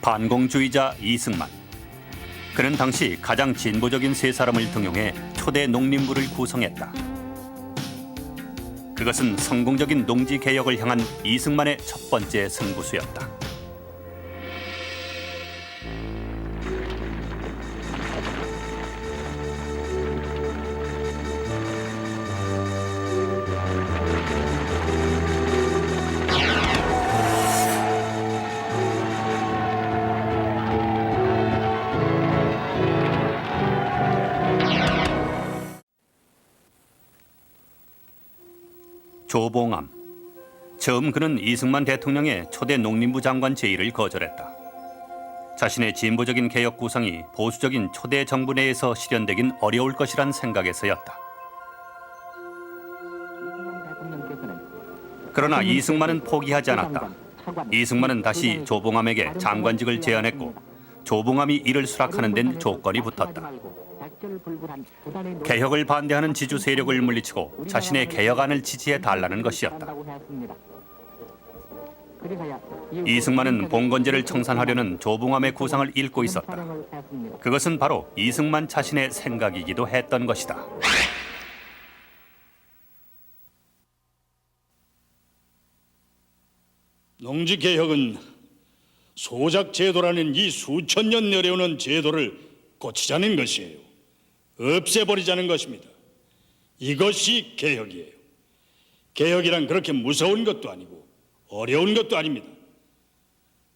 반공주의자 이승만. 그는 당시 가장 진보적인 세 사람을 등용해 초대 농림부를 구성했다. 그것은 성공적인 농지 개혁을 향한 이승만의 첫 번째 승부수였다. 조봉암. 처음 그는 이승만 대통령의 초대 농림부 장관 제의를 거절했다. 자신의 진보적인 개혁 구상이 보수적인 초대 정부 내에서 실현되긴 어려울 것이란 생각에서였다. 그러나 이승만은 포기하지 않았다. 이승만은 다시 조봉암에게 장관직을 제안했고 조봉암이 이를 수락하는 데는 조건이 붙었다. 개혁을 반대하는 지주 세력을 물리치고 자신의 개혁안을 지지해달라는 것이었다. 이승만은 봉건제를 청산하려는 조봉암의 구상을 읽고 있었다. 그것은 바로 이승만 자신의 생각이기도 했던 것이다. 농지개혁은 소작제도라는 이 수천 년 내려오는 제도를 고치자는 것이에요. 없애버리자는 것입니다. 이것이 개혁이에요. 개혁이란 그렇게 무서운 것도 아니고 어려운 것도 아닙니다.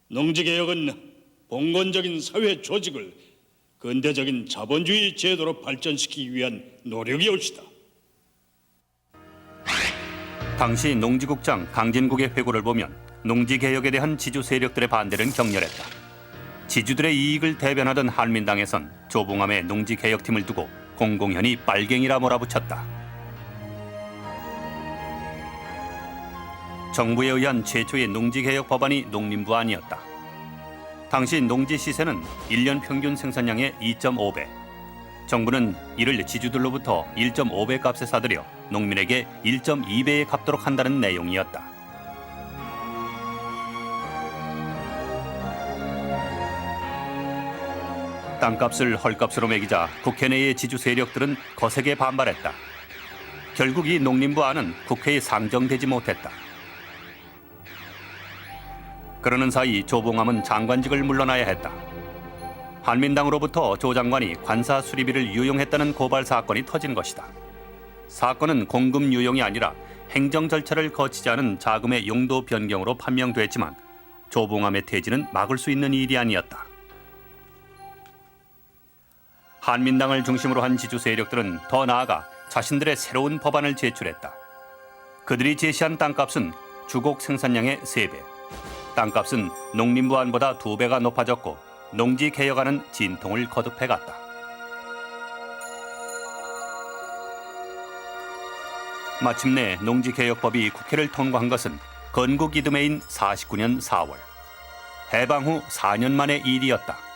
농지개혁은 봉건적인 사회 조직을 근대적인 자본주의 제도로 발전시키기 위한 노력이옵시다. 당시 농지국장 강진국의 회고를 보면 농지개혁에 대한 지주 세력들의 반대는 격렬했다. 지주들의 이익을 대변하던 한민당에선 조봉암의 농지개혁팀을 두고 공공연히 빨갱이라 몰아붙였다. 정부에 의한 최초의 농지개혁 법안이 농림부안이었다. 당시 농지 시세는 1년 평균 생산량의 2.5배. 정부는 이를 지주들로부터 1.5배 값에 사들여 농민에게 1.2배에 갚도록 한다는 내용이었다. 땅값을 헐값으로 매기자 국회 내의 지주 세력들은 거세게 반발했다. 결국 이 농림부안은 국회에 상정되지 못했다. 그러는 사이 조봉암은 장관직을 물러나야 했다. 한민당으로부터 조 장관이 관사 수리비를 유용했다는 고발 사건이 터진 것이다. 사건은 공금 유용이 아니라 행정 절차를 거치지 않은 자금의 용도 변경으로 판명됐지만 조봉암의 퇴진은 막을 수 있는 일이 아니었다. 한민당을 중심으로 한 지주 세력들은 더 나아가 자신들의 새로운 법안을 제출했다. 그들이 제시한 땅값은 주곡 생산량의 3배, 땅값은 농림부안보다 2배가 높아졌고 농지개혁안은 진통을 거듭해갔다. 마침내 농지개혁법이 국회를 통과한 것은 건국 이듬해인 49년 4월. 해방 후 4년 만의 일이었다.